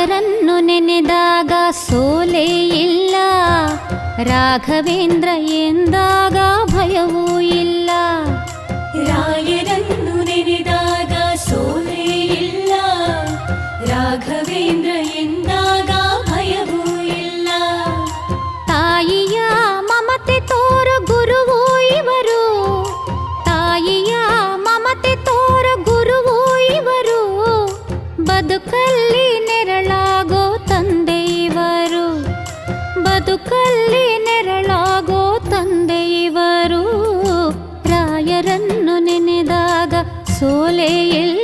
ರಾಯರನ್ನು ನೆನೆದಾಗ ಸೋಲೇ ಇಲ್ಲ, ರಾಘವೇಂದ್ರ ಎಂದಾಗ ಭಯವೂ ಇಲ್ಲ. ರಾಯರನ್ನು ನೆನೆದಾಗ ಸೋಲೇ ಇಲ್ಲ, ರಾಘವೇಂದ್ರ ಎಂದಾಗ ಭಯವೂ ಇಲ್ಲ. ತಾಯಿಯ ಮಮತೆ ತೋರ ಗುರುವೂ ಇವರು, ತಾಯಿಯ ಮಮತೆ ತೋರ ಗುರುವೂ ಇವರು, ಬದುಕಲ್ಲಿ ನೆರಳಾಗೋ ತಂದೆ ಇವರು, ಬದುಕಲ್ಲಿ ನೆರಳಾಗೋ ತಂದೆ ಇವರು. ರಾಯರನ್ನು ನೆನೆದಾಗ ಸೋಲೇ ಇಲ್ಲ.